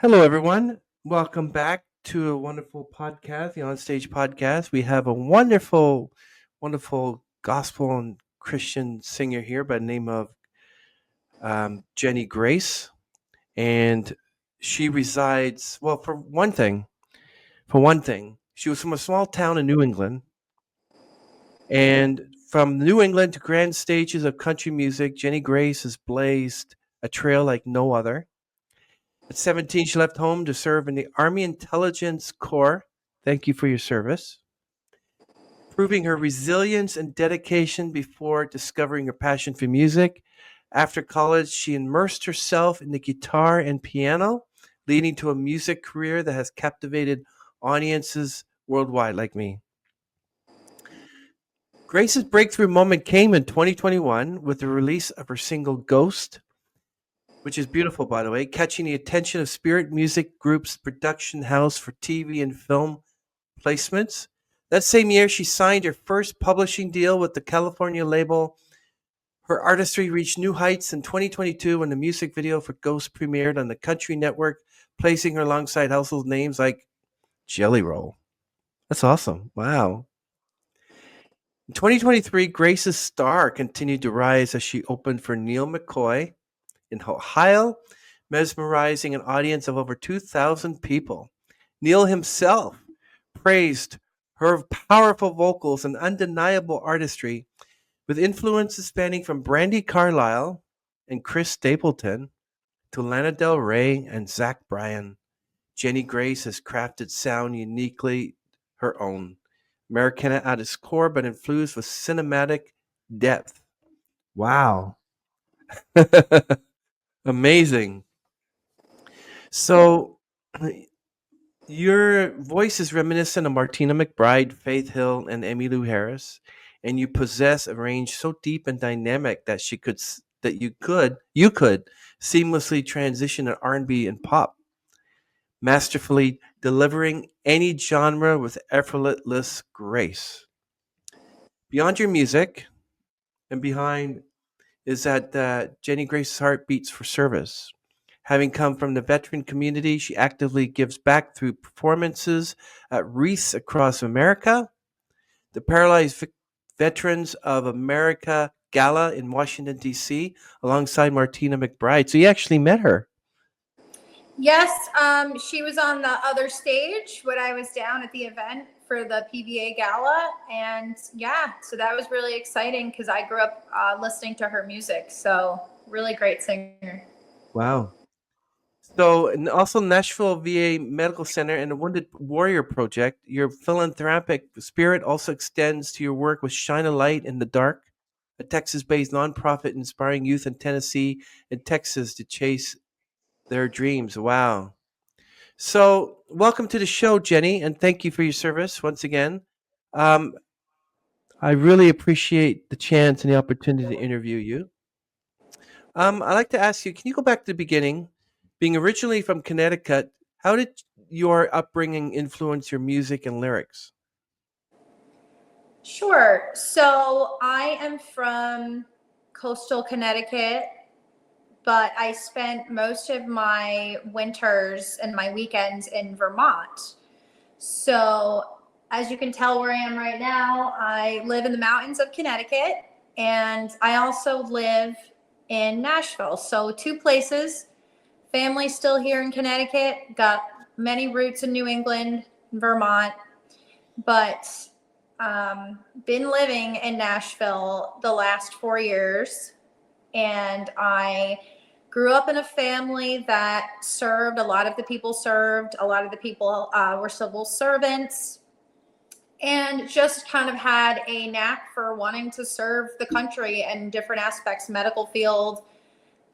Hello, everyone. Welcome back to a wonderful podcast, the Onstage podcast. We have a wonderful gospel and Christian singer here by the name of Jenny Grace, and she resides. Well, for one thing, she was from a small town in New England, and from New England to grand stages of country music, Jenny Grace has blazed a trail like no other. At 17, she left home to serve in the Army Intelligence Corps. Thank you for your service. Proving her resilience and dedication before discovering her passion for music. After college, she immersed herself in the guitar and piano, leading to a music career that has captivated audiences worldwide like me. Grace's breakthrough moment came in 2021 with the release of her single Ghost, which is beautiful, by the way, catching the attention of Spirit Music Group's production house for TV and film placements. That same year, she signed her first publishing deal with the California label. Her artistry reached new heights in 2022 when the music video for Ghost premiered on the Country Network, placing her alongside household names like Jelly Roll. That's awesome. Wow. In 2023, Grace's star continued to rise as she opened for Neal McCoy in Ohio, mesmerizing an audience of over 2,000 people. Neil himself praised her powerful vocals and undeniable artistry, with influences spanning from Brandi Carlile and Chris Stapleton to Lana Del Rey and Zach Bryan. Jenny Grace has crafted sound uniquely her own. Americana at its core, but infused with cinematic depth. Wow. Amazing. So, your voice is reminiscent of Martina McBride, Faith Hill, and Emmylou Harris, and you possess a range so deep and dynamic that you could seamlessly transition to R&B and pop, masterfully delivering any genre with effortless grace. Beyond your music and behind is that Jenny Grace's heart beats for service. Having come from the veteran community, she actively gives back through performances at Wreaths Across America, the Paralyzed Veterans of America Gala in Washington, D.C., alongside Martina McBride. So you actually met her. Yes, she was on the other stage when I was down at the event for the PVA Gala. And yeah, so that was really exciting because I grew up listening to her music. So, really great singer. Wow. So, and also Nashville VA Medical Center and the Wounded Warrior Project, your philanthropic spirit also extends to your work with Shine a Light in the Dark, a Texas based nonprofit inspiring youth in Tennessee and Texas to chase their dreams. Wow. So, welcome to the show, Jenny, and thank you for your service once again. Um, I really appreciate the chance and the opportunity to interview you. I'd like to ask you, can you go back to the beginning? Being originally from Connecticut, how did your upbringing influence your music and lyrics? Sure. So, I am from coastal Connecticut, but I spent most of my winters and my weekends in Vermont. So, as you can tell where I am right now, I live in the mountains of Connecticut and I also live in Nashville. So, two places. Family still here in Connecticut, got many roots in New England, Vermont, but been living in Nashville the last 4 years. And I grew up in a family that served. A lot of the people served. A lot of the people were civil servants, and just kind of had a knack for wanting to serve the country in different aspects, medical field,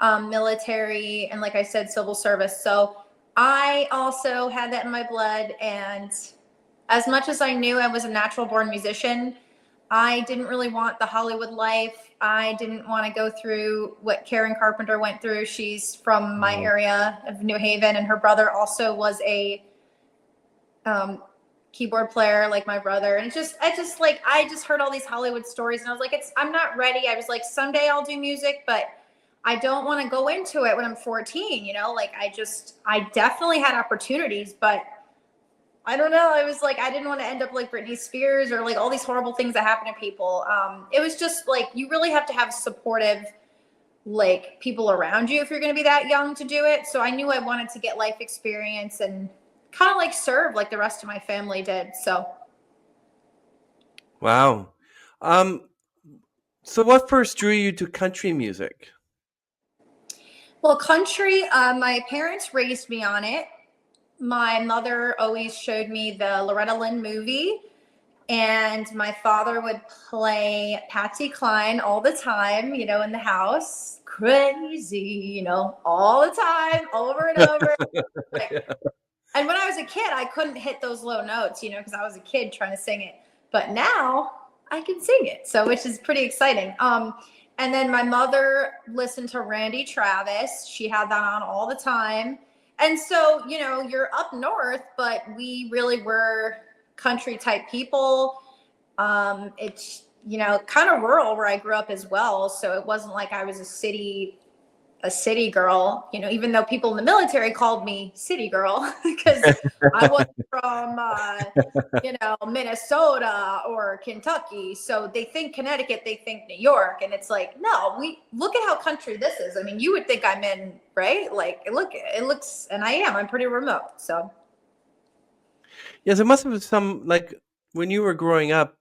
military, and like I said, civil service. So I also had that in my blood. And as much as I knew I was a natural born musician, I didn't really want the Hollywood life. I didn't want to go through what Karen Carpenter went through. She's from my Oh, area of New Haven, and her brother also was a um, keyboard player like my brother. And I just heard all these Hollywood stories, and I was like, I'm not ready. I was like, someday I'll do music, but I don't want to go into it when I'm 14, like I definitely had opportunities, but I don't know. I was like, I didn't want to end up like Britney Spears or like all these horrible things that happen to people. It was just like, you really have to have supportive, like people around you if you're going to be that young to do it. So I knew I wanted to get life experience and kind of like serve like the rest of my family did. So. Wow. Um, so what first drew you to country music? Well, country, my parents raised me on it. My mother always showed me the Loretta Lynn movie, and my father would play Patsy Cline all the time, in the house. Crazy, all the time, over and over. And when I was a kid, I couldn't hit those low notes, because I was a kid trying to sing it. But now I can sing it, so which is pretty exciting. And then my mother listened to Randy Travis. She had that on all the time. And so, you're up north, but we really were country type people. It's, kind of rural where I grew up as well. So it wasn't like I was a city girl, even though people in the military called me city girl because I was from, Minnesota or Kentucky. So they think Connecticut, they think New York. And it's like, no, look at how country this is. I mean, you would think I'm in, right? Like, it looks, and I'm pretty remote. So. Yes, it must have been some, like when you were growing up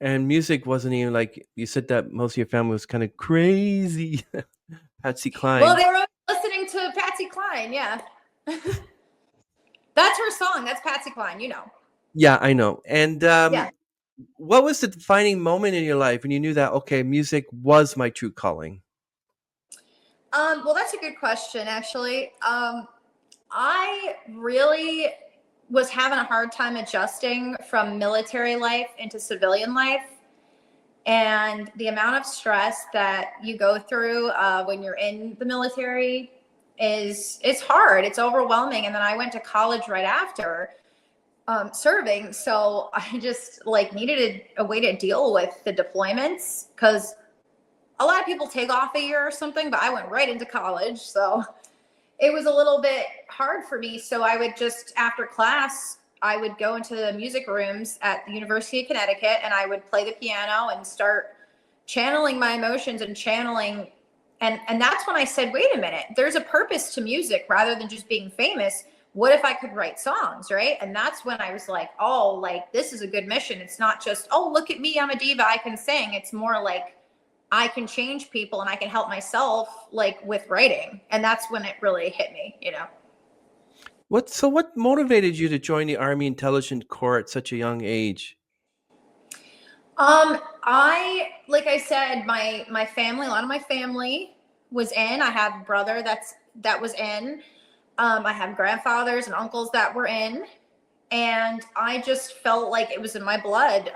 and music wasn't even like, you said that most of your family was kind of crazy. Patsy Well, Cline. they were listening to Patsy Cline. Yeah. That's her song. That's Patsy Cline, Yeah, I know. And Yeah. what was the defining moment in your life when you knew that, okay, music was my true calling? Well, that's a good question, actually. I really was having a hard time adjusting from military life into civilian life. And the amount of stress that you go through when you're in the military it's hard. It's overwhelming. And then I went to college right after serving. So I just like needed a way to deal with the deployments because a lot of people take off a year or something, but I went right into college. So it was a little bit hard for me. So I would just, after class, I would go into the music rooms at the University of Connecticut and I would play the piano and start channeling my emotions and channeling. And that's when I said, wait a minute, there's a purpose to music rather than just being famous. What if I could write songs, right? And that's when I was like, oh, like this is a good mission. It's not just, oh, look at me, I'm a diva, I can sing. It's more like I can change people and I can help myself like with writing. And that's when it really hit me. What motivated you to join the Army Intelligence Corps at such a young age? I like I said, my family, a lot of my family was in. I have a brother that was in. I have grandfathers and uncles that were in, and I just felt like it was in my blood.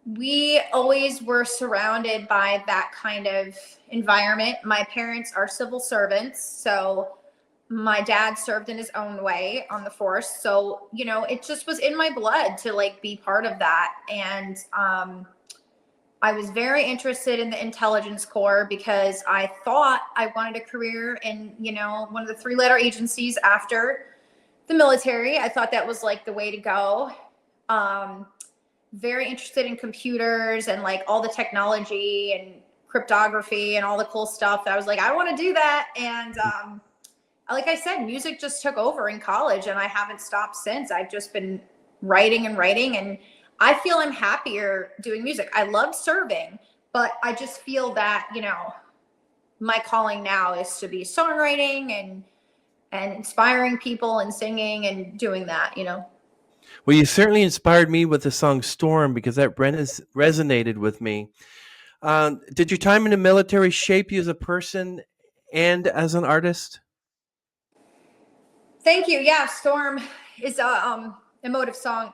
We always were surrounded by that kind of environment. My parents are civil servants, so my dad served in his own way on the force. So, it just was in my blood to like be part of that. And I was very interested in the intelligence corps because I thought I wanted a career in, one of the 3-letter agencies after the military. I thought that was like the way to go. Very interested in computers and like all the technology and cryptography and all the cool stuff. I was like, I want to do that. And like I said, music just took over in college and I haven't stopped since. I've just been writing and writing, and I feel I'm happier doing music. I love serving, but I just feel that, my calling now is to be songwriting and inspiring people and singing and doing that. Well, you certainly inspired me with the song Storm because that resonated with me. Did your time in the military shape you as a person and as an artist? Thank you. Yeah, Storm is a emotive song.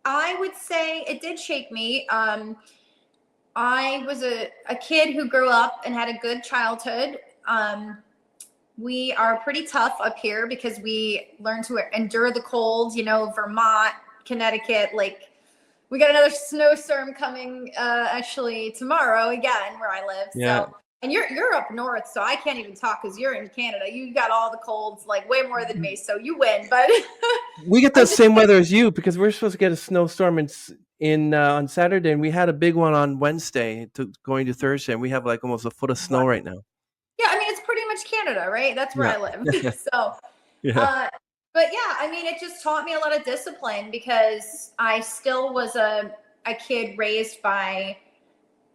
I would say it did shape me. I was a kid who grew up and had a good childhood. We are pretty tough up here because we learn to endure the cold, Vermont, Connecticut, like we got another snowstorm coming actually tomorrow again where I live. Yeah. So And you're up north, so I can't even talk because you're in Canada. You got all the colds, like way more than me, so you win. But We get the I'm just same weather as you because we're supposed to get a snowstorm in on Saturday, and we had a big one on Wednesday going to Thursday, and we have like almost a foot of snow right now. yeah, I mean it's pretty much Canada, right? That's where Yeah. I live. So, Yeah. uh, but yeah, I mean it just taught me a lot of discipline because I still was a kid raised by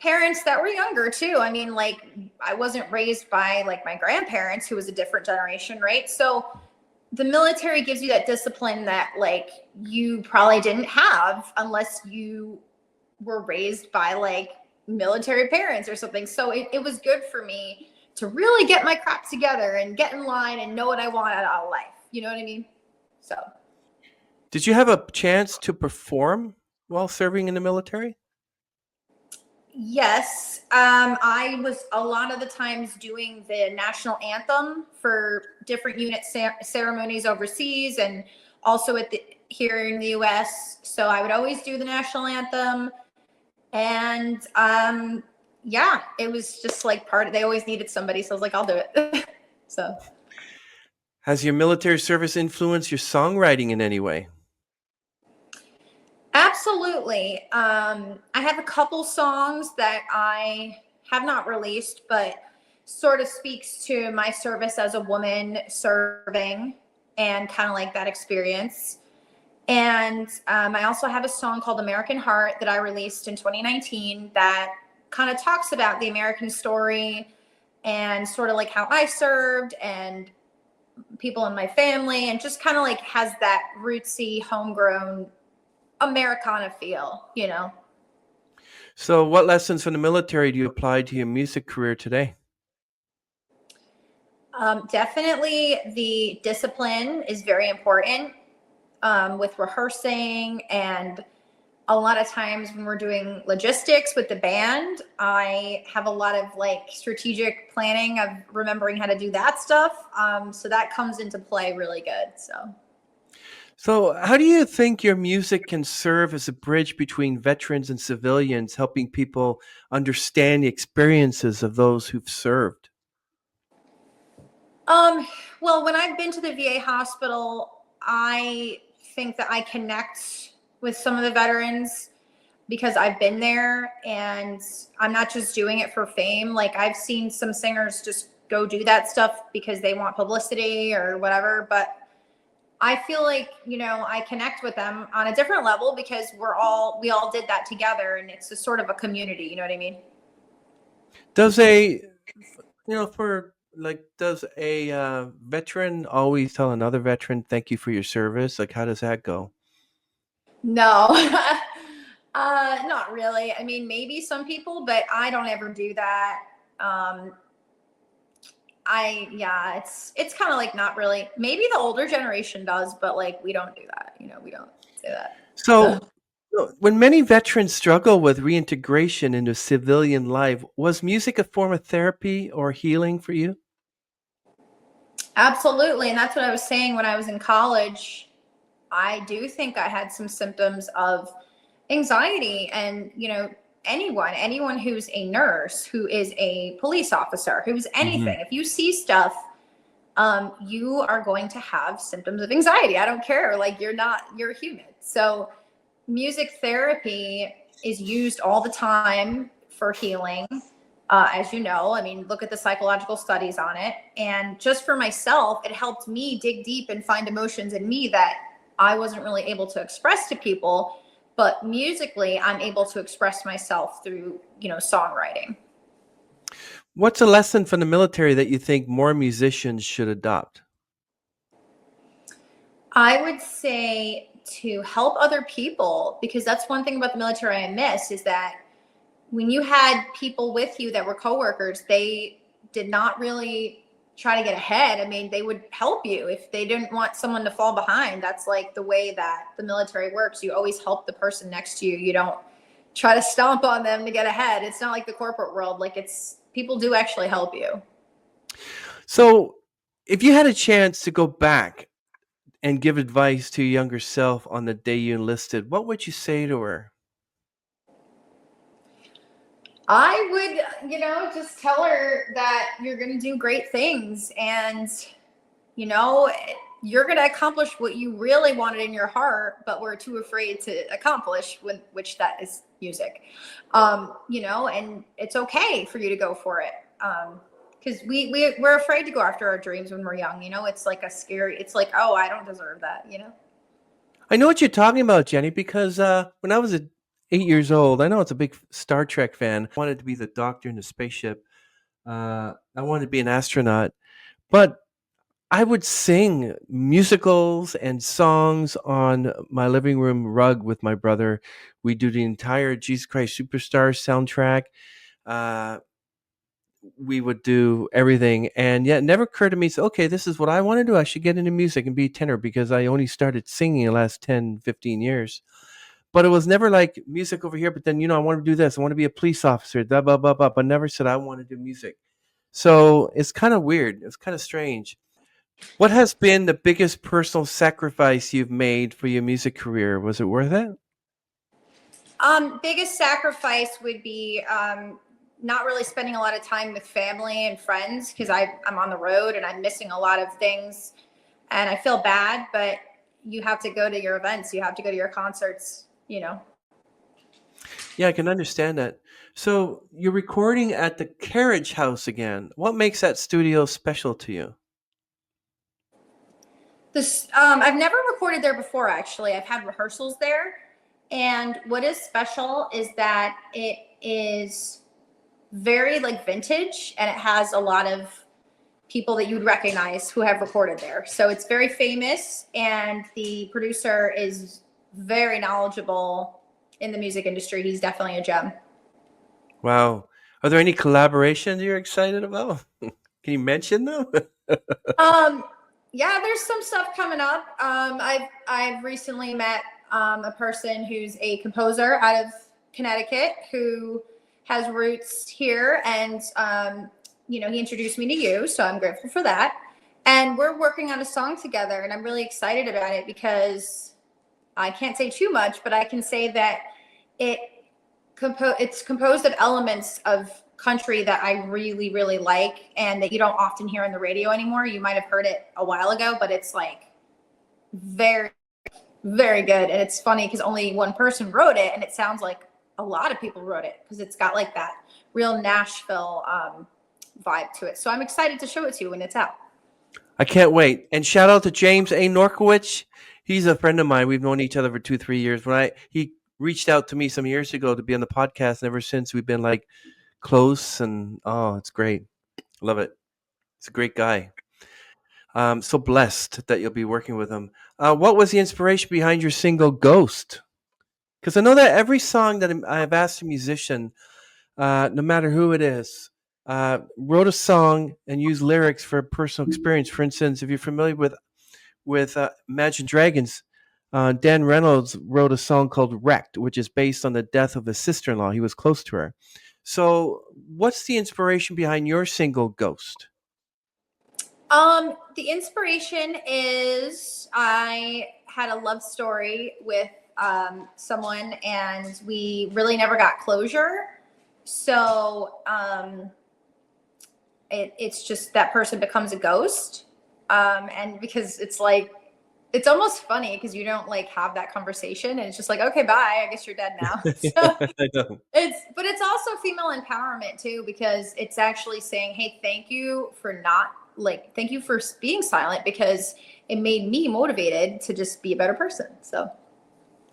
parents that were younger too. I mean, like I wasn't raised by like my grandparents, who was a different generation, right? So the military gives you that discipline that like you probably didn't have unless you were raised by like military parents or something. So it was good for me to really get my crap together and get in line and know what I want out of life. You know what I mean? So Did you have a chance to perform while serving in the military? yes, I was a lot of the times doing the national anthem for different unit ceremonies overseas and also here in the US. So I would always do the national anthem. And yeah, it was just like they always needed somebody. So I was like, I'll do it. So Has your military service influenced your songwriting in any way? absolutely. I have a couple songs that I have not released, but sort of speaks to my service as a woman serving and kind of like that experience. And I also have a song called American Heart that I released in 2019 that kind of talks about the American story and sort of like how I served and people in my family and just kind of like has that rootsy, homegrown Americana feel, you know? So, what lessons from the military do you apply to your music career today? Definitely the discipline is very important with rehearsing, and a lot of times when we're doing logistics with the band, I have a lot of like strategic planning of remembering how to do that stuff. So that comes into play really good. So, how do you think your music can serve as a bridge between veterans and civilians, helping people understand the experiences of those who've served? Um, well, when I've been to the VA hospital, I think that I connect with some of the veterans because I've been there and I'm not just doing it for fame. Like I've seen some singers just go do that stuff because they want publicity or whatever, but I feel like, you know, I connect with them on a different level because we all did that together and it's a sort of a community, you know what I mean? Does a for like does a veteran always tell another veteran thank you for your service? Like, how does that go? No, not really. I mean, maybe some people, but I don't ever do that. Um, yeah, it's kind of like not really. Maybe the older generation does, but like we don't do that. You know, we don't say that. So So, when many veterans struggle with reintegration into civilian life, was music a form of therapy or healing for you? absolutely, and that's what I was saying when I was in college. I do think I had some symptoms of anxiety and, you know, anyone who's a nurse, who is a police officer, who's Hmm. anything, if you see stuff, you are going to have symptoms of anxiety. I don't care. Like you're human. So music therapy is used all the time for healing. As you know, I mean, look at the psychological studies on it. And just for myself, it helped me dig deep and find emotions in me that I wasn't really able to express to people. But musically, I'm able to express myself through, you know, songwriting. What's a lesson from the military that you think more musicians should adopt? I would say to help other people, because that's one thing about the military I miss is that when you had people with you that were coworkers, they did not really try to get ahead. I mean, they would help you if they didn't want someone to fall behind. That's like the way that the military works. You always help the person next to you. You don't try to stomp on them to get ahead. It's not like the corporate world. Like it's people do actually help you. So, if you had a chance to go back and give advice to your younger self on the day you enlisted, what would you say to her? I would, just tell her that you're going to do great things and, you know, you're going to accomplish what you really wanted in your heart, but were too afraid to accomplish, which that is music. And it's okay for you to go for it. Because we're afraid to go after our dreams when we're young. It's like it's like, oh, I don't deserve that. I know what you're talking about, Jenny, because when I was 8 years old, I know it's a big Star Trek fan. I wanted to be the doctor in the spaceship. I wanted to be an astronaut, but I would sing musicals and songs on my living room rug with my brother. We do the entire Jesus Christ Superstar soundtrack. Uh, we would do everything, and yet it never occurred to me, so, okay, this is what I want to do. I should get into music and be a tenor because I only started singing the last 10, 15 years. But it was never like music over here, but then, I want to do this. I want to be a police officer, blah, blah, blah, blah, but never said I want to do music. So it's kind of weird. It's kind of strange. What has been the biggest personal sacrifice you've made for your music career? Was it worth it? Biggest sacrifice would be not really spending a lot of time with family and friends because I'm on the road and I'm missing a lot of things and I feel bad, but you have to go to your events, you have to go to your concerts. Yeah, I can understand that. So you're recording at the Carriage House again. What makes that studio special to you? This I've never recorded there before actually. I've had rehearsals there. And what is special is that it is very like vintage and it has a lot of people that you would recognize who have recorded there. So it's very famous and the producer is very knowledgeable in the music industry. He's definitely a gem. Wow. Are there any collaborations you're excited about? Can you mention them? Um, yeah, there's some stuff coming up. I've recently met a person who's a composer out of Connecticut who has roots here, and he introduced me to you, so I'm grateful for that. And we're working on a song together, and I'm really excited about it because I can't say too much, but I can say that it it's composed of elements of country that I really, really like and that you don't often hear on the radio anymore. You might have heard it a while ago, but it's like very, very good. And it's funny because only one person wrote it and it sounds like a lot of people wrote it because it's got like that real Nashville vibe to it. So I'm excited to show it to you when it's out. I can't wait. And shout out to James A. Norkowitz. He's a friend of mine. We've known each other for 2, 3 years. He reached out to me some years ago to be on the podcast, and ever since we've been like close. And oh, it's great. Love it. He's a great guy. So blessed that you'll be working with him. What was the inspiration behind your single "Ghost"? Because I know that every song that I've asked a musician, no matter who it is, wrote a song and used lyrics for a personal experience. For instance, if you're familiar with Imagine Dragons, Dan Reynolds wrote a song called "Wrecked," which is based on the death of his sister-in-law. He was close to her. So, what's the inspiration behind your single "Ghost"? The inspiration is I had a love story with someone and we really never got closure. So it's just that person becomes a ghost. And because it's like, it's almost funny because you don't like have that conversation and it's just like, okay, bye. I guess you're dead now. So I know. but it's also female empowerment too, because it's actually saying, hey, thank you for being silent because it made me motivated to just be a better person. So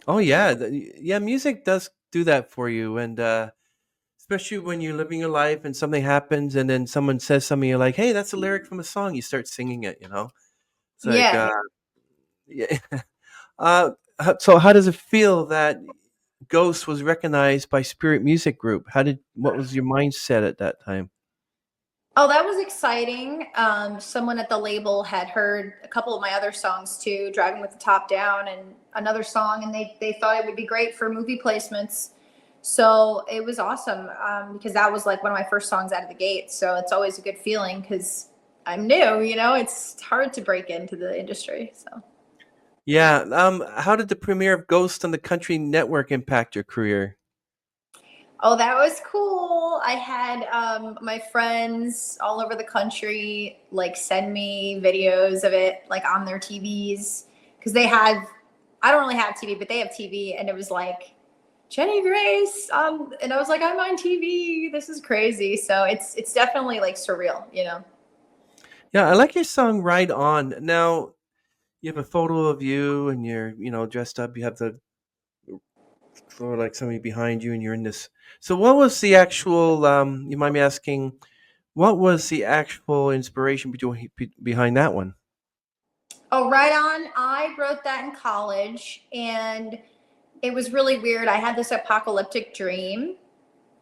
Oh yeah, yeah. Music does do that for you, and especially when you're living your life and something happens, and then someone says something, you're like, "Hey, that's a lyric from a song." You start singing it. It's like, yeah. yeah. So how does it feel that Ghost was recognized by Spirit Music Group? What was your mindset at that time? Oh, that was exciting. Someone at the label had heard a couple of my other songs too, Driving with the Top Down and another song, and they thought it would be great for movie placements. So it was awesome because that was like one of my first songs out of the gate. So it's always a good feeling because I'm new, it's hard to break into the industry. So Yeah. How did the premiere of Ghost on the Country Network impact your career? Oh, that was cool. I had my friends all over the country like send me videos of it like on their TVs because they had. I don't really have TV, but they have TV, and it was like Jenny Grace. And I was like, I'm on TV. This is crazy. So it's definitely like surreal, you know. Yeah, I like your song "Ride On." Now you have a photo of you, and you're dressed up. You have the or like somebody behind you, and you're in this. So, what was the actual? You mind me asking? What was the actual inspiration behind that one? Oh, right on. I wrote that in college, and it was really weird. I had this apocalyptic dream,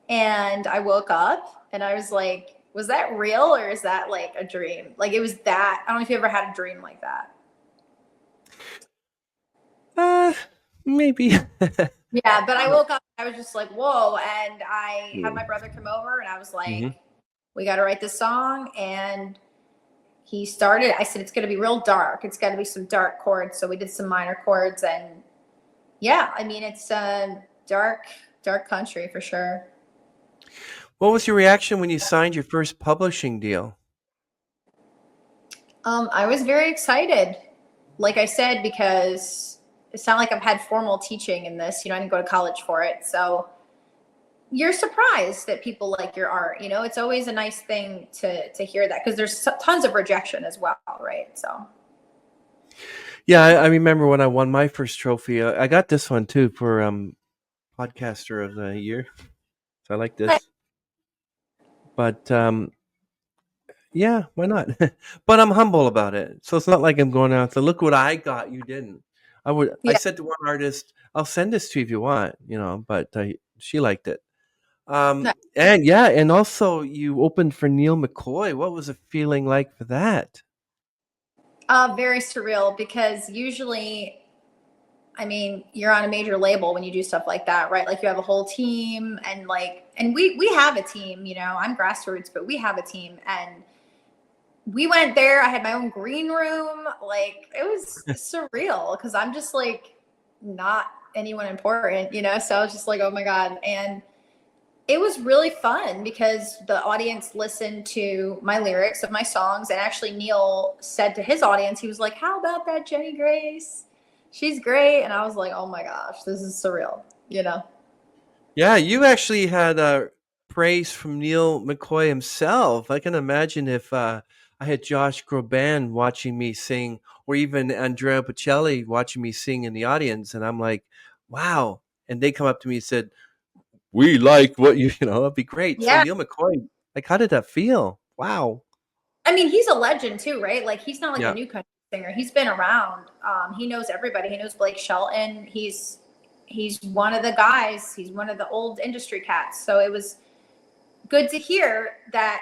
and I woke up and I was like, was that real or is that like a dream? Like it was that. I don't know if you ever had a dream like that. Uh, Maybe. Yeah, but I No. woke up, I was just like, whoa. And I had my brother come over and I was like, Mm-hmm. we got to write this song. And he started, I said, it's going to be real dark. It's got to be some dark chords. So we did some minor chords. And yeah, I mean, it's dark, dark country for sure. What was your reaction when you signed your first publishing deal? I was very excited, like I said, because it's not like I've had formal teaching in this. You know, I didn't go to college for it. So you're surprised that people like your art. You know, it's always a nice thing to hear that because there's tons of rejection as well, right? So Yeah, I remember when I won my first trophy. I got this one too for podcaster of the year. So I like this. But yeah, why not? But I'm humble about it. So it's not like I'm going out to look what I got. You didn't. I yeah. said to one artist, I'll send this to you if you want, but she liked it. No. And yeah, and also you opened for Neal McCoy. What was the feeling like for that? Very surreal because usually, I mean, you're on a major label when you do stuff like that, right? Like you have a whole team and like, and we have a team, you know, I'm grassroots, but we have a team and we went there. I had my own green room. Like it was surreal because I'm just like not anyone important, you know? So I was just like, oh my God. And it was really fun because the audience listened to my lyrics of my songs. And actually, Neal said to his audience, he was like, how about that Jenny Grace? She's great. And I was like, oh my gosh, this is surreal, you know? Yeah, you actually had praise from Neal McCoy himself. I can imagine if I had Josh Groban watching me sing, or even Andrea Bocelli watching me sing in the audience, and I'm like, "Wow!" And they come up to me and said, "We like what you, it'd be great." So Yeah. Neal McCoy, like, how did that feel? Wow. I mean, he's a legend too, right? Like he's not like a Yeah. new country singer. He's been around. He knows everybody. He knows Blake Shelton. He's one of the guys. He's one of the old industry cats. So it was good to hear that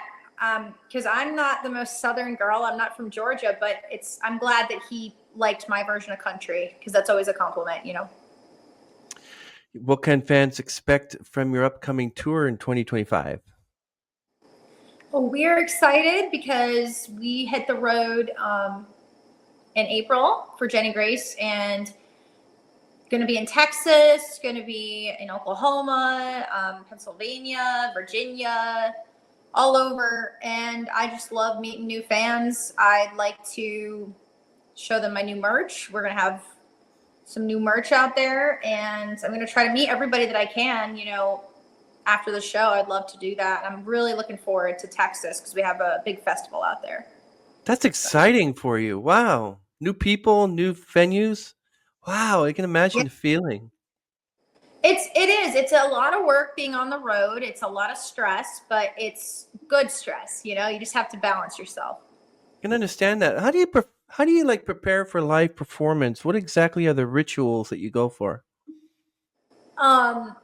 because I'm not the most southern girl. I'm not from Georgia, but I'm glad that he liked my version of country because that's always a compliment, you know. What can fans expect from your upcoming tour in 2025? Well, we're excited because we hit the road in April for Jenny Grace and going to be in Texas, going to be in Oklahoma, Pennsylvania, Virginia, all over. And I just love meeting new fans. I'd like to show them my new merch. We're going to have some new merch out there, and I'm going to try to meet everybody that I can, you know, after the show. I'd love to do that. I'm really looking forward to Texas because we have a big festival out there. That's So, exciting for you. Wow. New people, new venues. Wow, I can yeah. imagine the feeling. It is. It's a lot of work being on the road. It's a lot of stress, but it's good stress. You know, you just have to balance yourself. I can understand that. How do you like prepare for live performance? What exactly are the rituals that you go for? Um,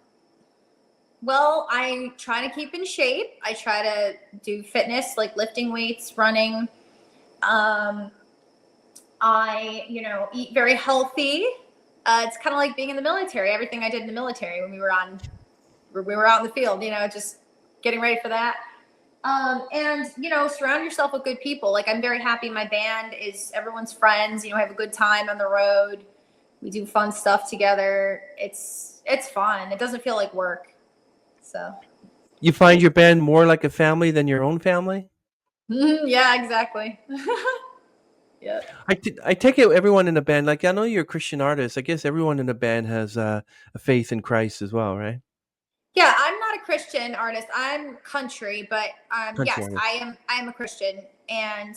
well, I try to keep in shape. I try to do fitness like lifting weights, running. Um, I, you know, eat very healthy. It's kind of like being in the military. Everything I did in the military when we were out in the field, you know, just getting ready for that. And you know, surround yourself with good people. Like I'm very happy my band is everyone's friends. You know, have a good time on the road. We do fun stuff together. It's fun. It doesn't feel like work. So You find your band more like a family than your own family? yeah, exactly. Yeah. I take it everyone in the band, like I know you're a Christian artist. I guess everyone in the band has a faith in Christ as well, right? Yeah, I'm not a Christian artist. I'm country, but Country yes, artist. I am a Christian, and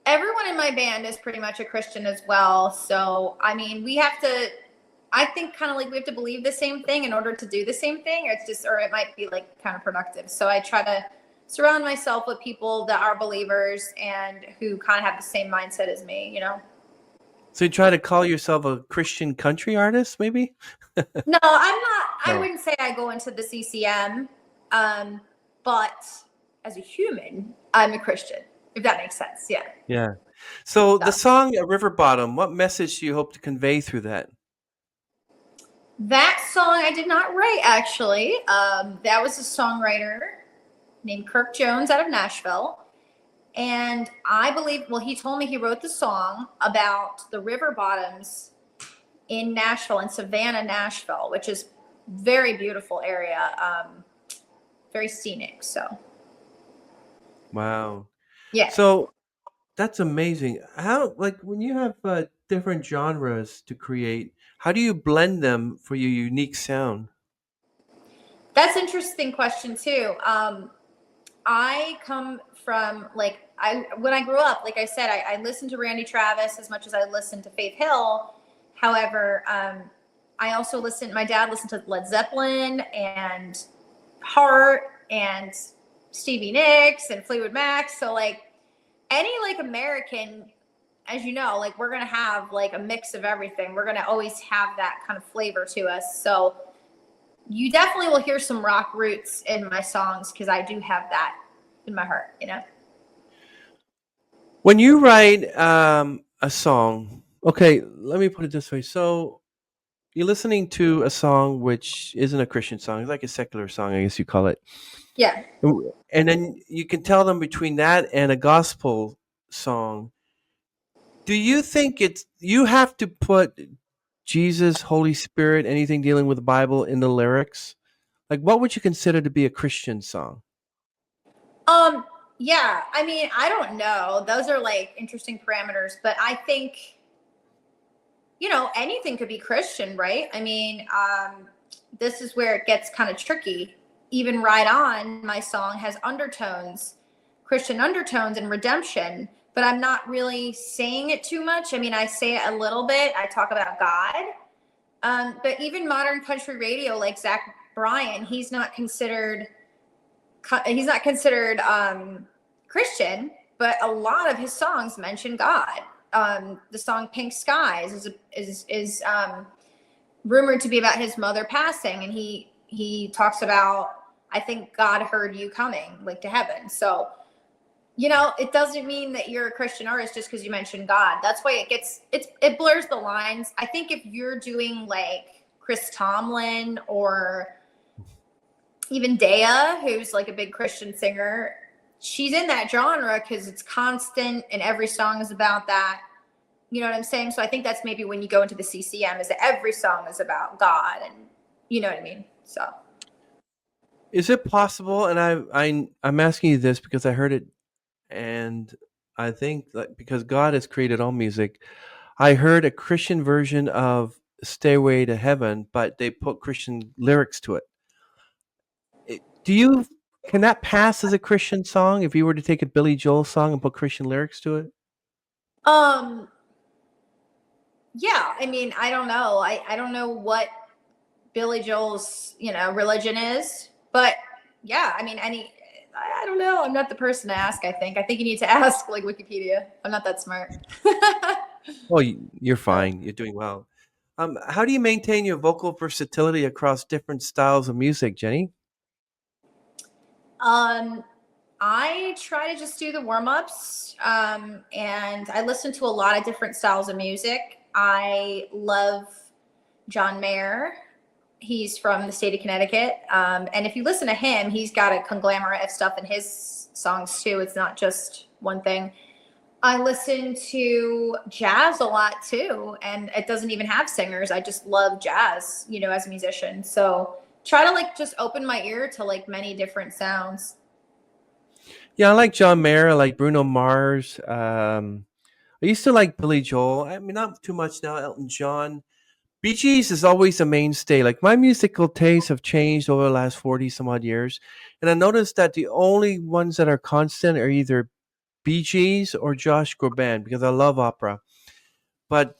everyone in my band is pretty much a Christian as well. So I mean, we have to. I think kind of like we have to believe the same thing in order to do the same thing. Or it's just, or it might be like counterproductive. So I try to surround myself with people that are believers and who kind of have the same mindset as me. You know. So you try to call yourself a Christian country artist, maybe? No, I'm not. I No. wouldn't say I go into the CCM, but as a human, I'm a Christian. If that makes sense, yeah. Yeah. So the So song River Bottom, what message do you hope to convey through that? that song I did not write actually. That was a songwriter named Kirk Jones out of Nashville. And I believe, well, he told me he wrote the song about the river bottoms in Nashville, in Savannah, Nashville, which is very beautiful area, very scenic. So, Wow. yeah. So that's amazing. How, like, when you have different genres to create, how do you blend them for your unique sound? That's an interesting question too. I come from like I when I grew up, like I said, I listened to Randy Travis as much as I listened to Faith Hill. However, I also listened. My dad listened to Led Zeppelin and Heart and Stevie Nicks and Fleetwood Mac. So like any like American, as you know, like we're gonna have like a mix of everything. We're gonna always have that kind of flavor to us. So you definitely will hear some rock roots in my songs because I do have that in my heart, you know? When you write a song, okay, let me put it this way. So you're listening to a song which isn't a Christian song, it's like a secular song, I guess you call it. Yeah. And then you can tell them between that and a gospel song. Do you think it's you have to put Jesus, Holy Spirit, anything dealing with the Bible in the lyrics? Like what would you consider to be a Christian song? Um, yeah, I mean, I don't know. Those are like interesting parameters, but I think, you know, anything could be Christian, right? I mean, this is where it gets kind of tricky. Even Right On, my song has undertones, Christian undertones and redemption, but I'm not really saying it too much. I mean, I say it a little bit. I talk about God. But even modern country radio, like Zach Bryan, he's not considered Christian, but a lot of his songs mention God. The song "Pink Skies" is rumored to be about his mother passing, and he talks about, I think God heard you coming like to heaven. So you know, it doesn't mean that you're a Christian artist just because you mentioned God. That's why it blurs the lines. I think if you're doing like Chris Tomlin or even Dea, who's like a big Christian singer, she's in that genre because it's constant and every song is about that. You know what I'm saying? So I think that's maybe when you go into the CCM is that every song is about God, and you know what I mean? So Is it possible? And I'm asking you this because I heard it, and I think that because God has created all music, I heard a Christian version of "Stairway to Heaven," but they put Christian lyrics to it. Do you can that pass as a Christian song if you were to take a Billy Joel song and put Christian lyrics to it? um yeah, I mean, I don't know. I don't know what Billy Joel's, you know, religion is. But yeah, I mean, I don't know. I'm not the person to ask, I think you need to ask like Wikipedia. I'm not that smart. Well, you're So, fine. You're doing well. How do you maintain your vocal versatility across different styles of music, Jenny? um, I try to just do the warm ups, and I listen to a lot of different styles of music. I love John Mayer. He's from the state of Connecticut. And if you listen to him, he's got a conglomerate of stuff in his songs too. It's not just one thing. I listen to jazz a lot too, and it doesn't even have singers. I just love jazz, you know, as a musician. So try to like just open my ear to like many different sounds. Yeah, I like John Mayer. I like Bruno Mars. I used to like Billy Joel. I mean, not too much now. Elton John. Bee Gees is always a mainstay. Like my musical tastes have changed over the last 40 some odd years. And I noticed that the only ones that are constant are either Bee Gees or Josh Groban because I love opera. But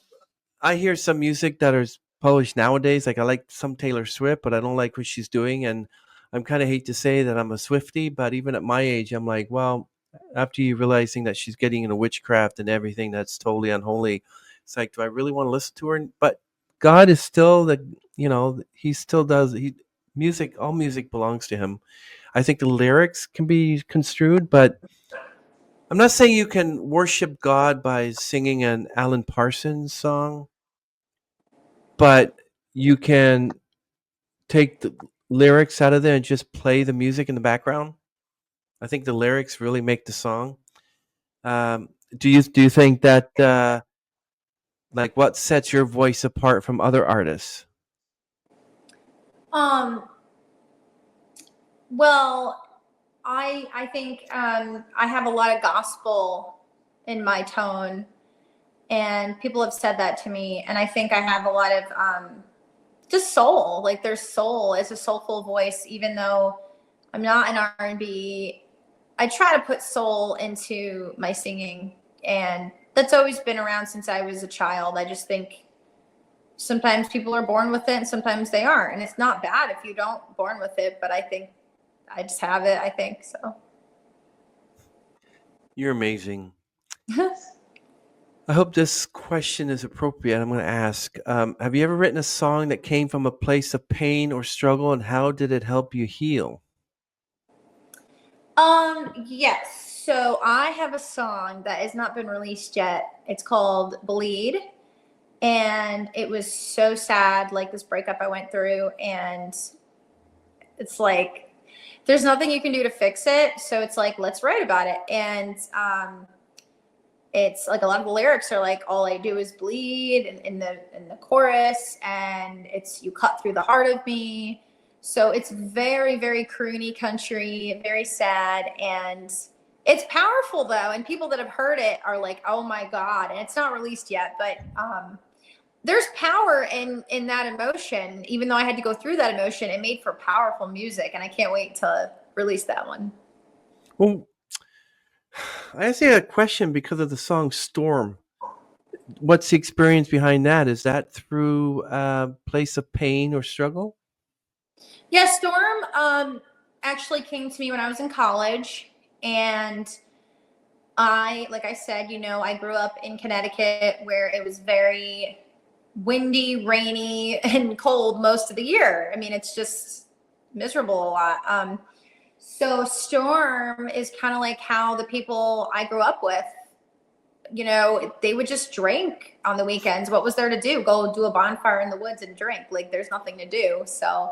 I hear some music that is published nowadays. Like I like some Taylor Swift, but I don't like what she's doing. And I'm kind of hate to say that I'm a Swiftie, but even at my age, I'm like, well, after you realizing that she's getting into witchcraft and everything that's totally unholy, it's like, do I really want to listen to her? But God is still the, he still does. Music, all music belongs to him. I think the lyrics can be construed, but I'm not saying you can worship God by singing an Alan Parsons song, but you can take the lyrics out of there and just play the music in the background. I think the lyrics really make the song. Do you think that like what sets your voice apart from other artists? Um, well, I think I have a lot of gospel in my tone, and people have said that to me. And I think I have a lot of just soul. Like there's soul. It's a soulful voice, even though I'm not an R&B. I try to put soul into my singing, and that's always been around since I was a child. I just think sometimes people are born with it and sometimes they aren't, and it's not bad if you don't born with it, but I think I just have it, I think so. You're amazing. I hope this question is appropriate. I'm going to ask have you ever written a song that came from a place of pain or struggle, and how did it help you heal? Yes. So I have a song that has not been released yet. It's called Bleed. And it was so sad, like this breakup I went through. And it's like, there's nothing you can do to fix it. So it's like, let's write about it. And it's like a lot of the lyrics are like, all I do is bleed in the chorus. And it's, you cut through the heart of me. So it's very, very croony country, very sad. And it's powerful though. And people that have heard it are like, oh my God. And it's not released yet, but there's power in that emotion. Even though I had to go through that emotion, it made for powerful music. And I can't wait to release that one. Well, I asked you a question because of the song Storm. What's the experience behind that? Is that through a place of pain or struggle? Yeah, Storm actually came to me when I was in college. And like I said, I grew up in Connecticut where it was very windy, rainy, and cold most of the year. I mean, it's just miserable a lot. So Storm is kind of like how the people I grew up with, they would just drink on the weekends. What was there to do? Go do a bonfire in the woods and drink. Like there's nothing to do. So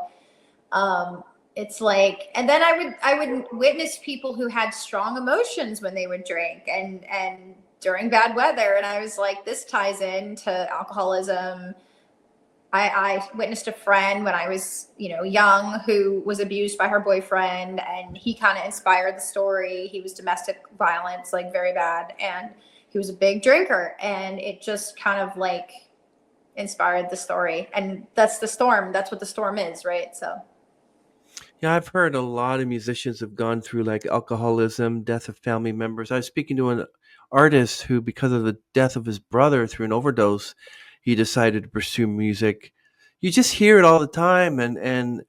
it's like, and then I would witness people who had strong emotions when they would drink and during bad weather. And I was like, this ties into alcoholism. I witnessed a friend when I was, young who was abused by her boyfriend, and he kind of inspired the story. He was domestic violence, like very bad. And he was a big drinker, and it just kind of like inspired the story. And that's the storm. That's what the storm is, right? So. Yeah, I've heard a lot of musicians have gone through like alcoholism, death of family members. I was speaking to an artist who, because of the death of his brother through an overdose, he decided to pursue music. You just hear it all the time, and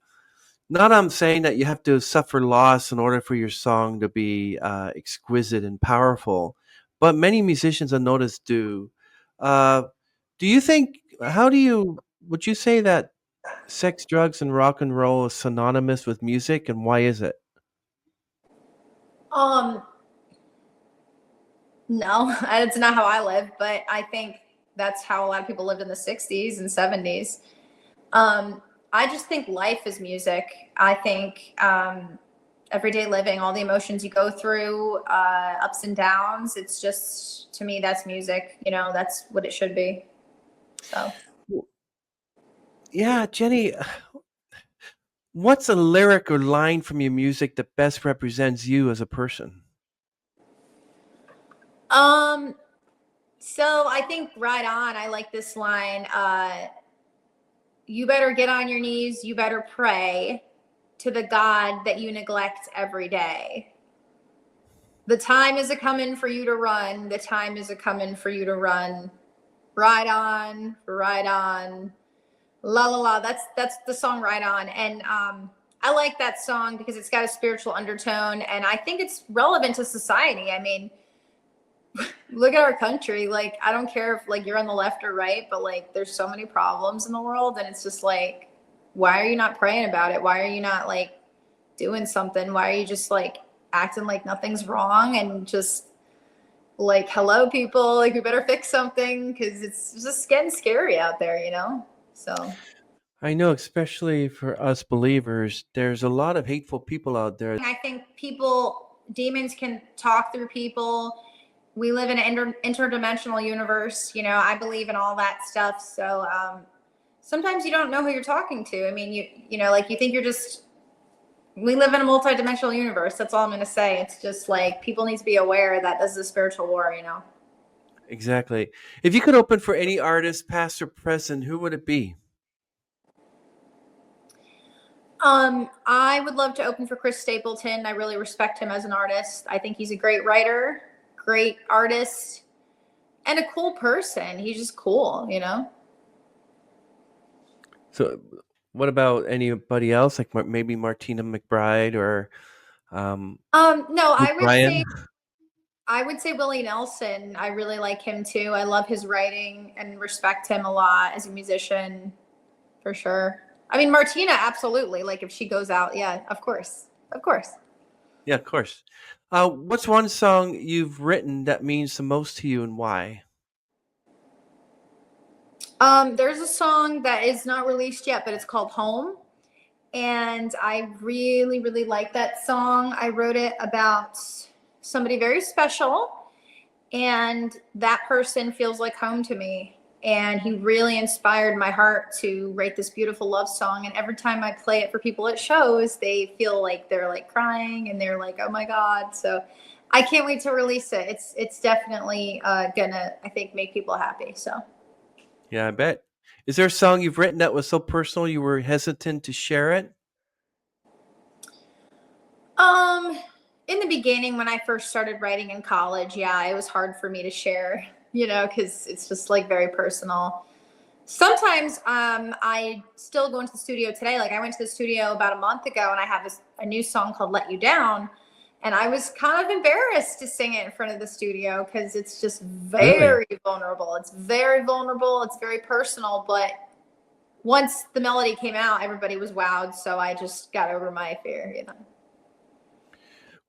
not I'm saying that you have to suffer loss in order for your song to be exquisite and powerful, but many musicians I noticed do. Uh, do you think? How do you? Would you say that sex, drugs, and rock and roll is synonymous with music, and why is it? Um, no, it's not how I live, but I think that's how a lot of people lived in the 60s and 70s. I just think life is music. I think everyday living, all the emotions you go through, ups and downs, it's just, to me, that's music. That's what it should be. So. Yeah, Jenny, What's a lyric or line from your music that best represents you as a person? Um, so I think right on, I like this line. You better get on your knees, you better pray to the God that you neglect every day. The time is a coming for you to run. The time is a coming for you to run. Ride on, ride on. La la la. That's the song Ride On. And I like that song because it's got a spiritual undertone and I think it's relevant to society. I mean, look at our country. Like, I don't care if like you're on the left or right, but like there's so many problems in the world and it's just like, why are you not praying about it? Why are you not like doing something? Why are you just like acting like nothing's wrong and just like, hello people, like we better fix something because it's just getting scary out there, you know? So I know, especially for us believers, there's a lot of hateful people out there. I think demons can talk through people. We live in an interdimensional universe. You know, I believe in all that stuff. So sometimes you don't know who you're talking to. I mean, you know, like you think you're just. We live in a multidimensional universe. That's all I'm going to say. It's just like people need to be aware that this is a spiritual war. You know. Exactly. If you could open for any artist, past or present, who would it be? I would love to open for Chris Stapleton. I really respect him as an artist. I think he's a great writer, great artist, and a cool person. He's just cool, you know? So, what about anybody else, like maybe Martina McBride or No, Luke Bryan? I would say Willie Nelson. I really like him too. I love his writing and respect him a lot as a musician, for sure. I mean, Martina, absolutely. Like if she goes out, yeah, of course. Of course. Yeah, of course. What's one song you've written that means the most to you and why? There's a song that is not released yet, but it's called Home. And I really, really like that song. I wrote it about somebody very special, and that person feels like home to me. And he really inspired my heart to write this beautiful love song. And every time I play it for people at shows, they feel like they're like crying and they're like, oh my God. So I can't wait to release it. It's definitely gonna, I think, make people happy. So Yeah, I bet. Is there a song you've written that was so personal you were hesitant to share it? Um, in the beginning, when I first started writing in college, yeah, it was hard for me to share, you know, because it's just like very personal. Sometimes I still go into the studio today. Like I went to the studio about a month ago and I have a new song called Let You Down. And I was kind of embarrassed to sing it in front of the studio because it's just Really? very vulnerable. It's very vulnerable. It's very personal. But once the melody came out, everybody was wowed. So I just got over my fear, you know.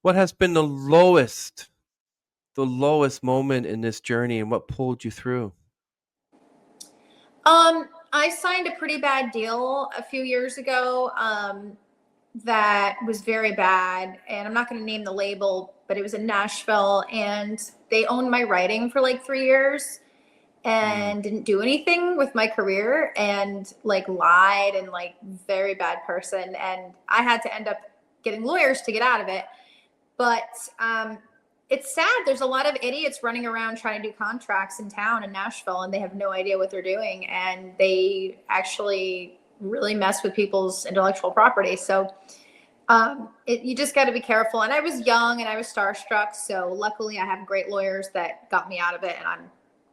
What has been the lowest moment in this journey, and what pulled you through? I signed a pretty bad deal a few years ago. That was very bad. And I'm not going to name the label, but it was in Nashville and they owned my writing for like 3 years Mm. and didn't do anything with my career and like lied and like very bad person. And I had to end up getting lawyers to get out of it. But it's sad. There's a lot of idiots running around trying to do contracts in town in Nashville, and they have no idea what they're doing, and they actually really mess with people's intellectual property. So you just got to be careful. And I was young and I was starstruck, so luckily I have great lawyers that got me out of it, and I'm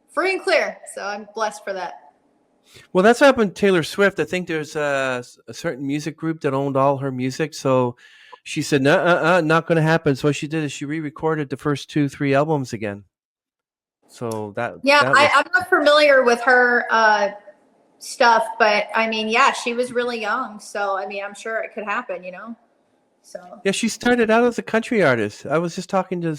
free and clear. So I'm blessed for that. Well, that's what happened to Taylor Swift. I think there's a certain music group that owned all her music. So she said, no, not going to happen. So what she did is she re-recorded the first two, three albums again. So Yeah, that was, I'm not familiar with her stuff, but I mean, yeah, she was really young. So, I mean, I'm sure it could happen, you know? So, yeah, she started out as a country artist. I was just talking to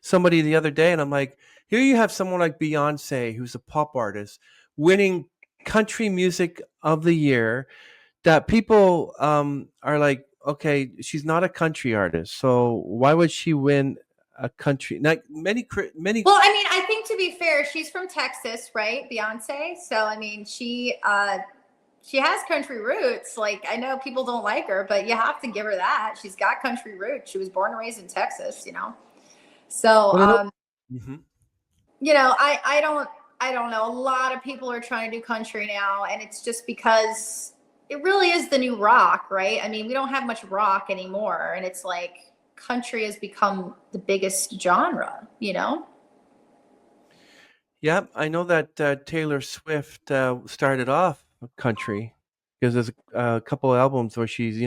somebody the other day, and I'm like, here you have someone like Beyonce, who's a pop artist, winning country music of the year. That people are like, okay, she's not a country artist, so why would she win a country? Like many. well, I mean, I think to be fair, she's from Texas, right? Beyonce. So, I mean, she she has country roots. Like, I know people don't like her, but you have to give her that. She's got country roots. She was born and raised in Texas, you know? So, Well, I know. Mm-hmm. you know, I don't know. A lot of people are trying to do country now, and it's just because it really is the new rock, right? I mean, we don't have much rock anymore, and it's like country has become the biggest genre, you know? Yeah, I know that Taylor Swift started off country because there's a couple albums where she's,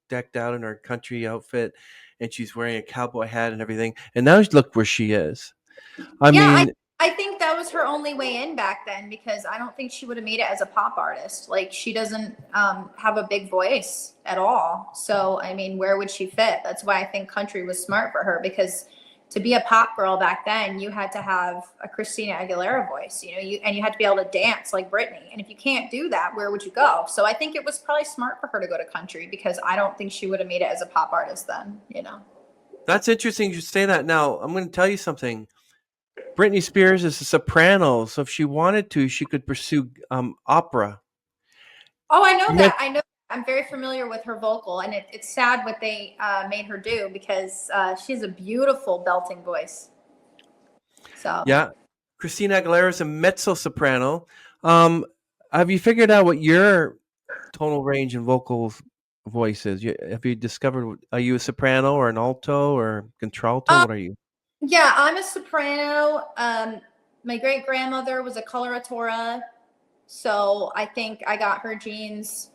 decked out in her country outfit and she's wearing a cowboy hat and everything. And now look where she is. I Yeah, mean, I think that was her only way in back then, because I don't think she would have made it as a pop artist. Like, she doesn't have a big voice at all. So, I mean, where would she fit? That's why I think country was smart for her, because to be a pop girl back then, you had to have a Christina Aguilera voice, and you had to be able to dance like Britney. And if you can't do that, where would you go? So I think it was probably smart for her to go to country, because I don't think she would have made it as a pop artist then. that's interesting you say that. Now, I'm going to tell you something. Britney Spears is a soprano, so if she wanted to, she could pursue opera. Oh, I know You that. met- I know. I'm very familiar with her vocal, and it's sad what they made her do, because she has a beautiful belting voice. So, yeah, Christina Aguilera is a mezzo soprano. Um, have you figured out what your tonal range and vocal voice is? Have you discovered? Are you a soprano or an alto or contralto? um, What are you? yeah, I'm a soprano. My great grandmother was a coloratura, so I think I got her genes.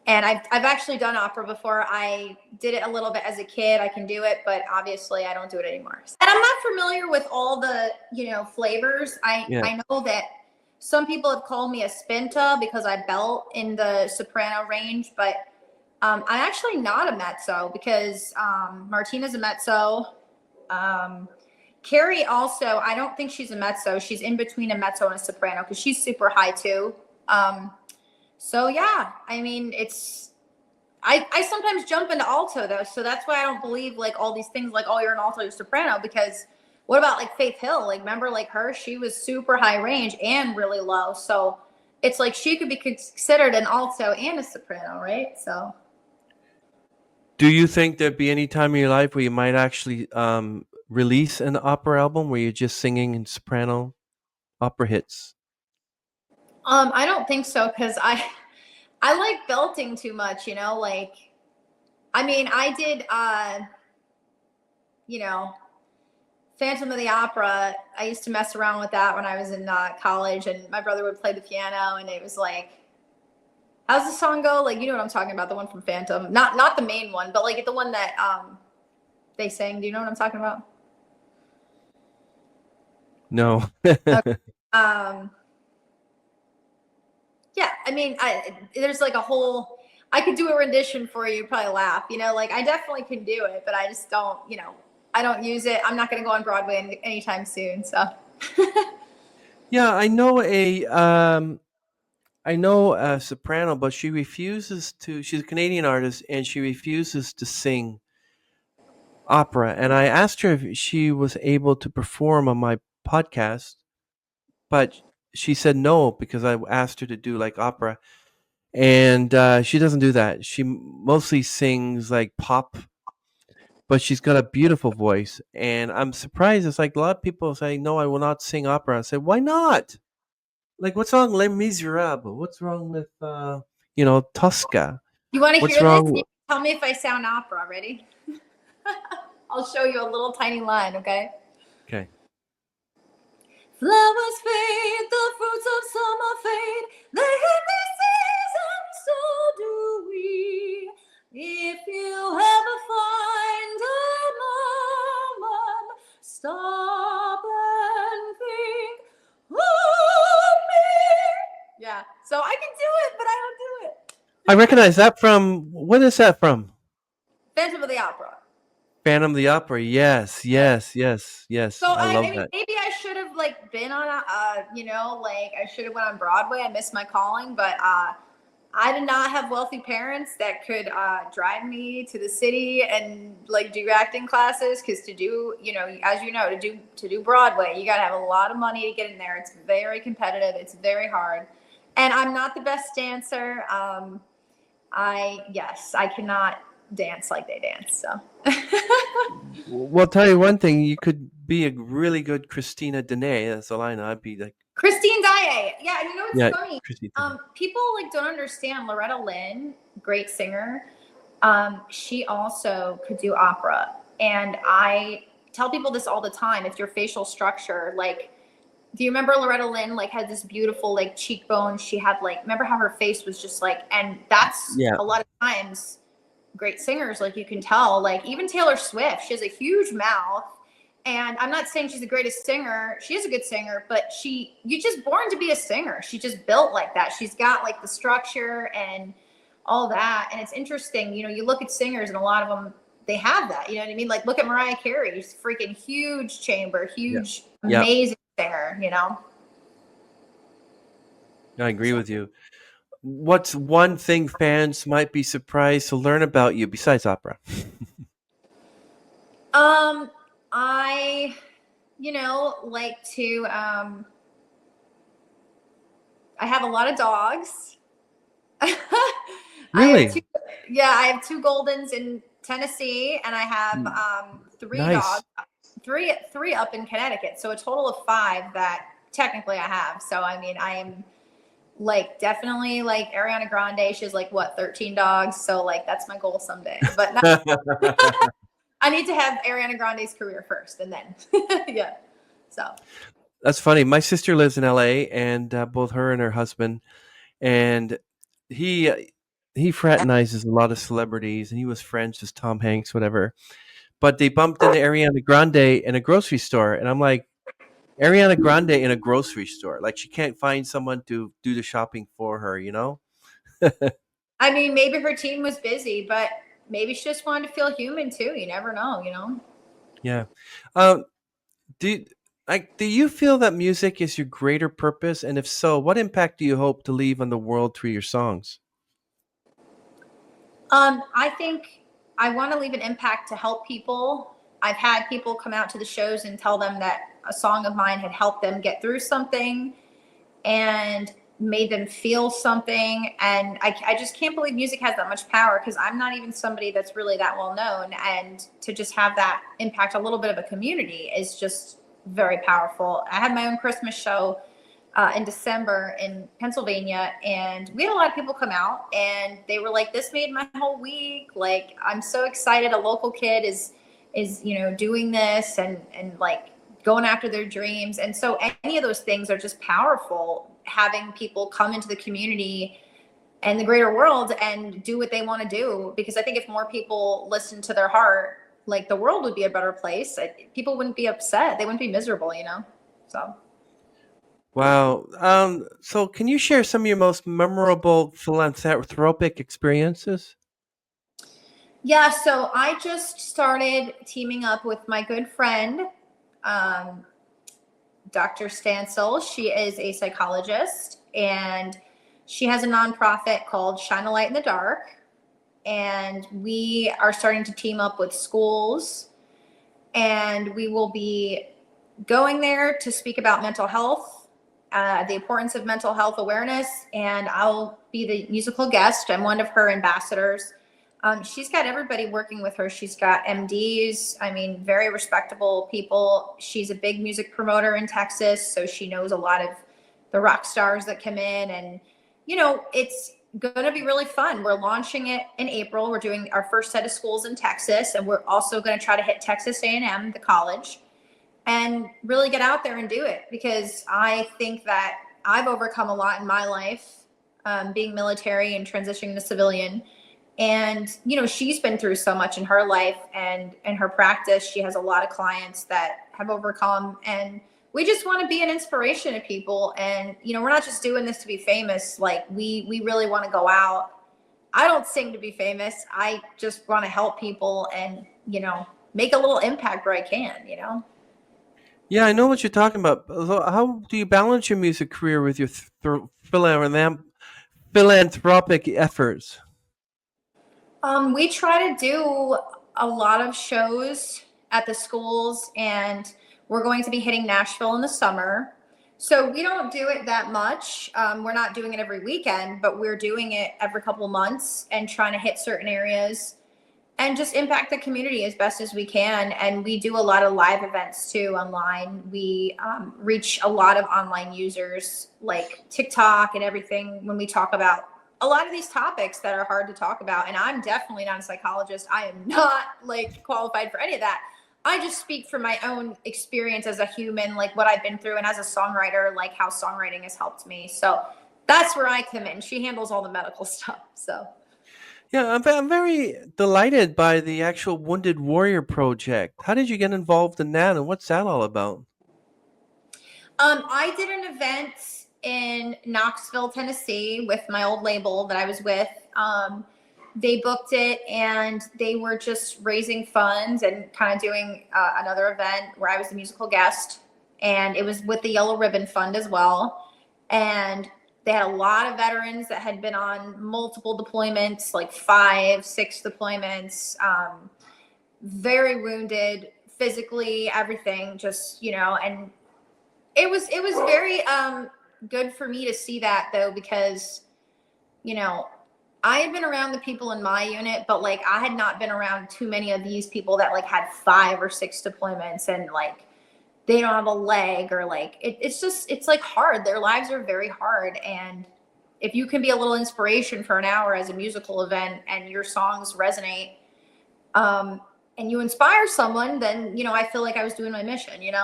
And I've actually done opera before. I did it a little bit as a kid. I can do it, but obviously I don't do it anymore. And I'm not familiar with all the, flavors. Yeah, I know that some people have called me a spinta because I belt in the soprano range, but I'm actually not a mezzo, because Martina's a mezzo. Carrie also, I don't think she's a mezzo. She's in between a mezzo and a soprano, because she's super high too. So yeah, I mean, I sometimes jump into alto though, so that's why I don't believe like all these things like, oh, you're an alto, you're soprano, because what about like Faith Hill? Like, remember, like her, she was super high range and really low, so it's like she could be considered an alto and a soprano, right? So do you think there'd be any time in your life where you might actually release an opera album where you're just singing in soprano opera hits? I don't think so, because I like belting too much, like, I mean, I did you know Phantom of the Opera. I used to mess around with that when I was in college, and my brother would play the piano, and it was like, how's the song go? Like, you know what I'm talking about, the one from Phantom, not the main one, but like the one that they sang. Do you know what I'm talking about? No. Okay. Yeah, I mean, there's like a whole. I could do a rendition for you, probably laugh. Like, I definitely can do it, but I just don't. I don't use it. I'm not going to go on Broadway anytime soon. So. Yeah, I know a soprano, but she refuses to. She's a Canadian artist, and she refuses to sing opera. And I asked her if she was able to perform on my podcast, but she said no because I asked her to do like opera, and she doesn't do that. She mostly sings like pop, but she's got a beautiful voice. And I'm surprised. It's like a lot of people say, "No, I will not sing opera." I said, "Why not? Like, what's wrong, Les Miserables? What's wrong with Tosca? You want to What's hear this? wrong?" You tell me if I sound opera. Ready? I'll show you a little tiny line, okay? Okay. Flowers fade, the fruits of summer fade. They hit the season, so do we. If you ever find a moment, stop and think of me. Yeah, so I can do it, but I don't do it. I recognize that from, what is that from? Phantom of the Opera. Phantom of the Opera. Yes, yes, yes, yes. So I I love mean, that. maybe I should have like been on like I should have went on Broadway. I missed my calling, but I did not have wealthy parents that could drive me to the city and like do acting classes. Because to do, as you know, to do Broadway, you got to have a lot of money to get in there. It's very competitive. It's very hard. And I'm not the best dancer. I cannot dance like they dance. So Well, I'll tell you one thing: you could be a really good Christina Dene. That's all I know. I'd be like, Christine Daae. Yeah, and you know what's yeah, funny? Christina Dene. People like don't understand Loretta Lynn, great singer. She also could do opera. And I tell people this all the time. It's your facial structure. Like, do you remember Loretta Lynn like had this beautiful like cheekbone? She had like, remember how her face was just like, and that's Yeah, a lot of times great singers, like you can tell, like even Taylor Swift, she has a huge mouth. And I'm not saying she's the greatest singer. She is a good singer, but you're just born to be a singer. She just built like that. She's got like the structure and all that. And it's interesting, you know, you look at singers and a lot of them, they have that, you know what I mean? Like look at Mariah Carey, she's freaking huge chamber, yeah, huge, yeah. amazing singer, you know? I agree So, with you. What's one thing fans might be surprised to learn about you besides opera? um, I, like to, I have a lot of dogs. I have Really two, yeah, I have two Goldens in Tennessee, and I have Mm, three nice. dogs, three up in Connecticut. So a total of five that technically I have. So I mean, I am like definitely like Ariana Grande. She has like what 13 dogs. So like that's my goal someday. But not, I need to have Ariana Grande's career first, and then yeah. So That's funny. My sister lives in LA, and both her and her husband, and he uh, he fraternizes a lot of celebrities, and he was friends with Tom Hanks, whatever. But they bumped into Ariana Grande in a grocery store, and I'm like, Ariana Grande in a grocery store, like she can't find someone to do the shopping for her, you know? I mean, maybe her team was busy, but maybe she just wanted to feel human too. You never know, you know. Yeah. Um, do do you feel that music is your greater purpose, and if so, what impact do you hope to leave on the world through your songs? I think I want to leave an impact to help people. I've had people come out to the shows and tell them that a song of mine had helped them get through something and made them feel something. And I just can't believe music has that much power because I'm not even somebody that's really that well known. And to just have that impact a little bit of a community is just very powerful. I had my own Christmas show in December in Pennsylvania, and we had a lot of people come out, and they were like, "This made my whole week. Like, I'm so excited. A local kid is doing this and like going after their dreams." And so, any of those things are just powerful. Having people come into the community and the greater world and do what they want to do, because I think if more people listen to their heart, like the world would be a better place. People wouldn't be upset. They wouldn't be miserable. So. Wow. So can you share some of your most memorable philanthropic experiences? Yeah, so I just started teaming up with my good friend, um, Dr. Stansel. She is a psychologist, and she has a nonprofit called Shine a Light in the Dark. And we are starting to team up with schools, and we will be going there to speak about mental health, the importance of mental health awareness, and I'll be the musical guest. I'm one of her ambassadors. She's got everybody working with her. She's got MDs, I mean, very respectable people. She's a big music promoter in Texas, so she knows a lot of the rock stars that come in. And, it's going to be really fun. We're launching it in April. We're doing our first set of schools in Texas, and we're also going to try to hit Texas A&M, the college, and really get out there and do it, because I think that I've overcome a lot in my life, being military and transitioning to civilian. And, she's been through so much in her life and in her practice. She has a lot of clients that have overcome, and we just want to be an inspiration to people. And, we're not just doing this to be famous. Like we really want to go out. I don't sing to be famous. I just want to help people and, make a little impact where I can. Yeah, I know what you're talking about. So how do you balance your music career with your philanthropic efforts? We try to do a lot of shows at the schools, and we're going to be hitting Nashville in the summer. So we don't do it that much. We're not doing it every weekend, but we're doing it every couple months and trying to hit certain areas and just impact the community as best as we can. And we do a lot of live events too online. We reach a lot of online users like TikTok and everything when we talk about a lot of these topics that are hard to talk about. And I'm definitely not a psychologist. I am not like qualified for any of that. I just speak from my own experience as a human, like what I've been through, and as a songwriter, like how songwriting has helped me. So that's where I come in. She handles all the medical stuff. So Yeah, I'm very delighted by the actual Wounded Warrior project. How did you get involved in that, and what's that all about? I did an event in Knoxville, Tennessee with my old label that I was with. They booked it and they were just raising funds and kind of doing another event where I was the musical guest. And it was with the Yellow Ribbon Fund as well. And they had a lot of veterans that had been on multiple deployments, like 5, 6 deployments, very wounded physically, everything, just, and it was very good for me to see that though, because you know I had been around the people in my unit, but like I had not been around too many of these people that like had 5 or 6 deployments and like they don't have a leg, or like it's like hard. Their lives are very hard, and if you can be a little inspiration for an hour as a musical event and your songs resonate, um and you inspire someone, then I feel like I was doing my mission, and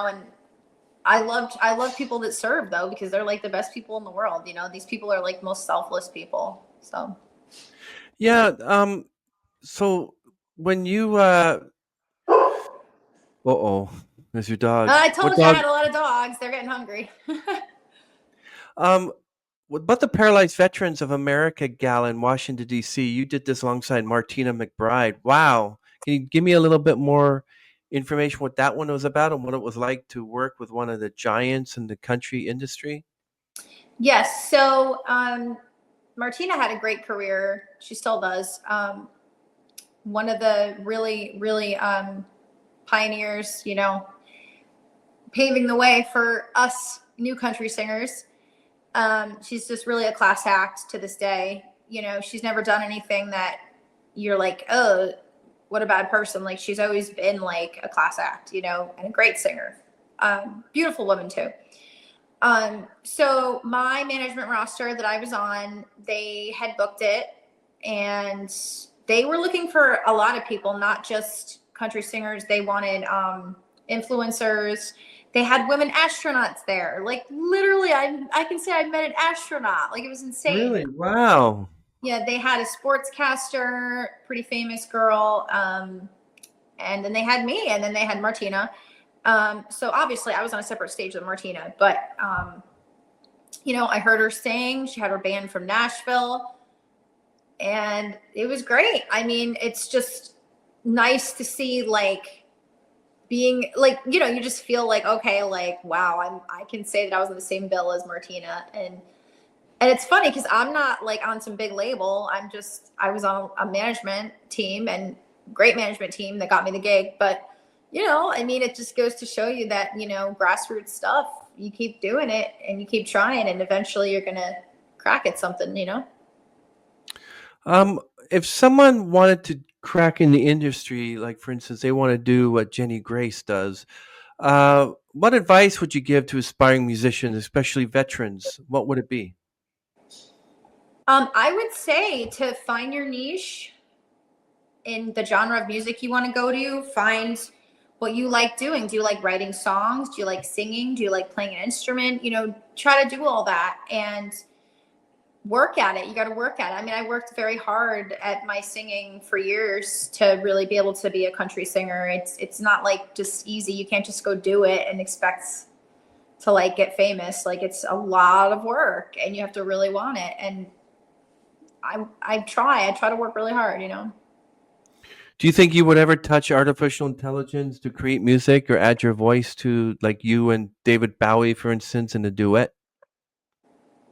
I love people that serve though, because they're like the best people in the world. These people are like most selfless people. So Yeah, so when you uh-oh, there's your dog. I What told you I dog? had a lot of dogs. They're getting hungry. Um, what about the Paralyzed Veterans of America Gala in Washington D.C.? You did this alongside Martina McBride. Wow, can you give me a little bit more information what that one was about and what it was like to work with one of the giants in the country industry? Yes. So Martina had a great career. She still does. One of the really, really pioneers, paving the way for us new country singers. She's just really a class act to this day. She's never done anything that you're like, oh, what a bad person. Like, she's always been like a class act, and a great singer. Beautiful woman too. So my management roster that I was on, they had booked it, and they were looking for a lot of people, not just country singers. They wanted influencers. They had women astronauts there. Like, literally, I can say I met an astronaut. Like, it was insane. Really? Wow. Yeah, they had a sportscaster, pretty famous girl, and then they had me, and then they had Martina. So obviously, I was on a separate stage with Martina, but I heard her sing. She had her band from Nashville, and it was great. I mean, it's just nice to see, like, being like, you just feel like, okay, like, wow, I can say that I was on the same bill as Martina. And it's funny because I'm not like on some big label. I was on a management team, and great management team that got me the gig. But, I mean, it just goes to show you that, grassroots stuff, you keep doing it and you keep trying, and eventually you're going to crack at something. Um, if someone wanted to crack in the industry, like for instance, they want to do what Jenny Grace does, what advice would you give to aspiring musicians, especially veterans? What would it be? I would say to find your niche in the genre of music you want to go to. Find what you like doing. Do you like writing songs? Do you like singing? Do you like playing an instrument? Try to do all that and work at it. You got to work at it. I mean, I worked very hard at my singing for years to really be able to be a country singer. It's not like just easy. You can't just go do it and expect to like get famous. Like, it's a lot of work and you have to really want it. And I try to work really hard. Do you think you would ever touch artificial intelligence to create music or add your voice to, like you and David Bowie, for instance, in a duet?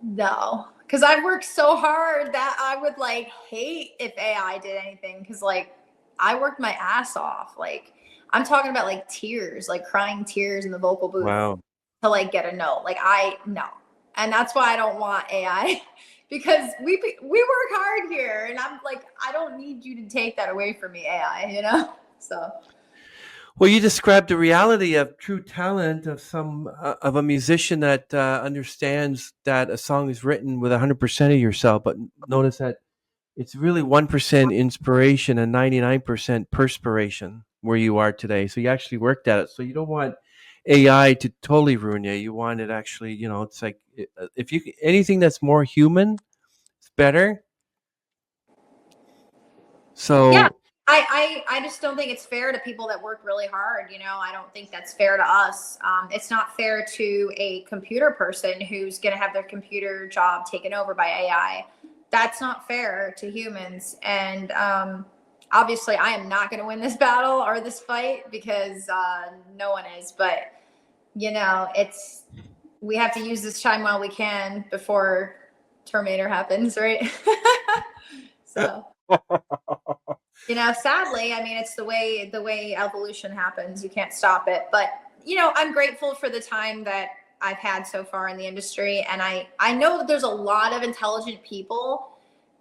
No, because I've worked so hard that I would like hate if AI did anything. Because like I worked my ass off. Like, I'm talking about like tears, like crying tears in the vocal booth. Wow. to like get a no. Like no. And that's why I don't want AI because we work hard here, and I'm like, I don't need you to take that away from me, AI, So Well, you described the reality of true talent of a musician that understands that a song is written with 100% of yourself, but notice that it's really 1% inspiration and 99% perspiration where you are today. So you actually worked at it. So you don't want AI to totally ruin you. You want it actually, it's like if you anything that's more human, it's better. yeah, So I just don't think it's fair to people that work really hard. I don't think that's fair to us. It's not fair to a computer person who's going to have their computer job taken over by AI. That's not fair to humans. And obviously, I am not going to win this battle or this fight because no one is. But we have to use this time while we can before Terminator happens, right? So. Sadly, I mean, it's the way evolution happens. You can't stop it. But, I'm grateful for the time that I've had so far in the industry. And I know that there's a lot of intelligent people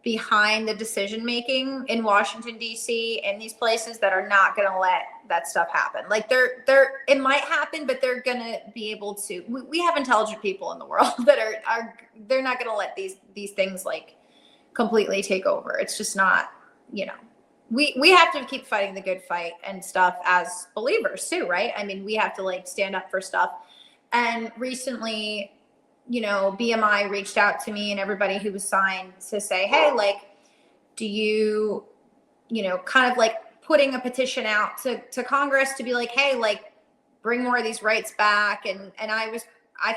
behind the decision making in Washington, D.C. and these places that are not going to let that stuff happen. Like it might happen, but they're going to be able to. We have intelligent people in the world that they're not going to let these things like completely take over. It's just not, we have to keep fighting the good fight and stuff as believers too, right? I mean, we have to like stand up for stuff. And recently, BMI reached out to me and everybody who was signed to say, hey, like, do you, kind of like putting a petition out to Congress to be like, hey, like, bring more of these rights back. And I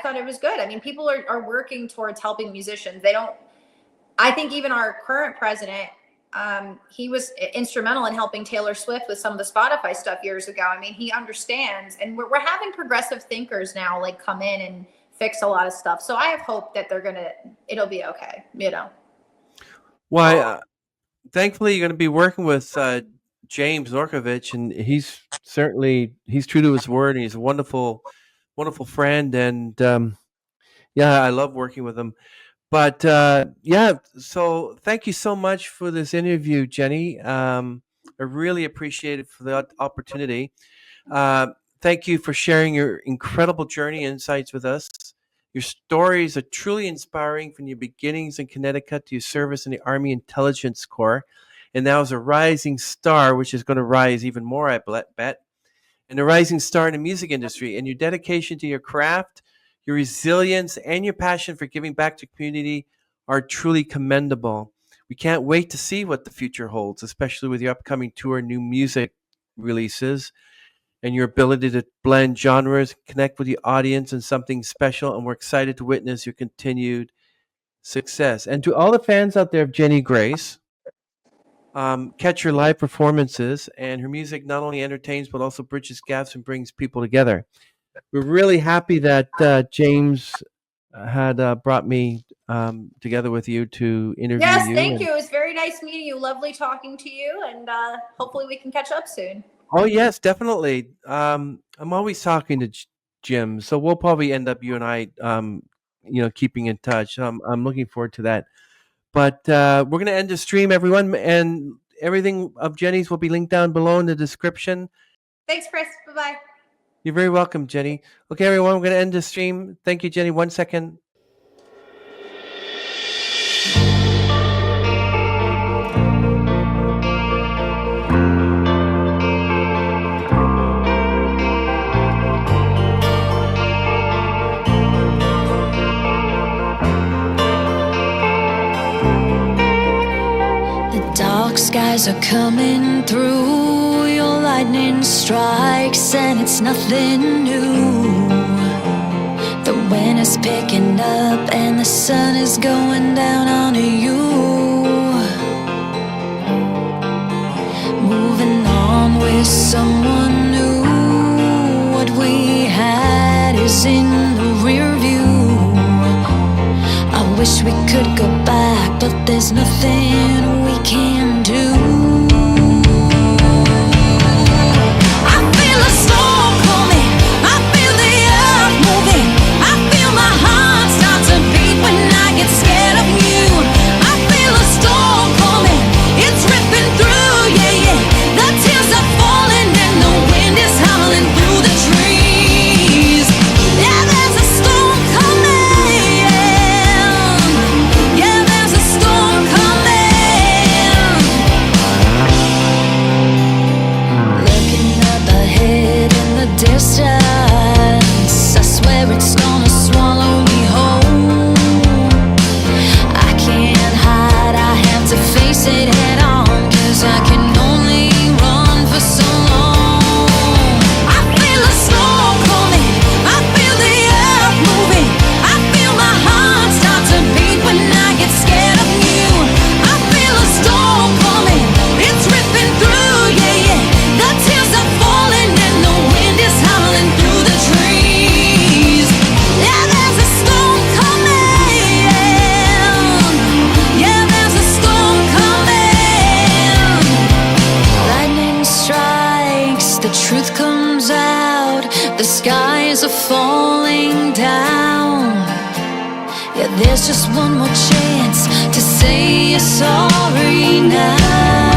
thought it was good. I mean, people are working towards helping musicians. I think even our current president, he was instrumental in helping Taylor Swift with some of the Spotify stuff years ago. I mean, he understands, and we're having progressive thinkers now like come in and fix a lot of stuff. So I have hope that it'll be okay, Well, thankfully you're going to be working with James Norkovich, and he's true to his word, and he's a wonderful, wonderful friend, and yeah, I love working with him. But yeah, so thank you so much for this interview, Jenny. I really appreciate it for the opportunity. Thank you for sharing your incredible journey insights with us. Your stories are truly inspiring from your beginnings in Connecticut to your service in the Army Intelligence Corps, and now as a rising star, which is going to rise even more, I bet, and a rising star in the music industry, and your dedication to your craft, your resilience, and your passion for giving back to community are truly commendable. We can't wait to see what the future holds, especially with your upcoming tour, new music releases, and your ability to blend genres, connect with the audience in something special. And we're excited to witness your continued success. And to all the fans out there of Jenny Grace, catch her live performances. And her music not only entertains, but also bridges gaps and brings people together. We're really happy that James had brought me together with you to interview you. Yes, thank you. It was very nice meeting you. Lovely talking to you, and hopefully we can catch up soon. Oh yes, definitely. I'm always talking to Jim, so we'll probably end up you and I, keeping in touch. I'm looking forward to that. But we're going to end the stream, everyone, and everything of Jenny's will be linked down below in the description. Thanks, Chris. Bye-bye. You're very welcome, Jenny. Okay, everyone, we're going to end the stream. Thank you, Jenny. 1 second. Dark skies are coming through, your lightning strikes and it's nothing new. The wind is picking up and the sun is going down on you. Moving on with someone new, what we had is in the rear view. I wish we could go back, but there's nothing we can do. I feel a storm coming, I feel the earth moving. truth comes out, the skies are falling down. Yeah, there's just one more chance to say you're sorry now.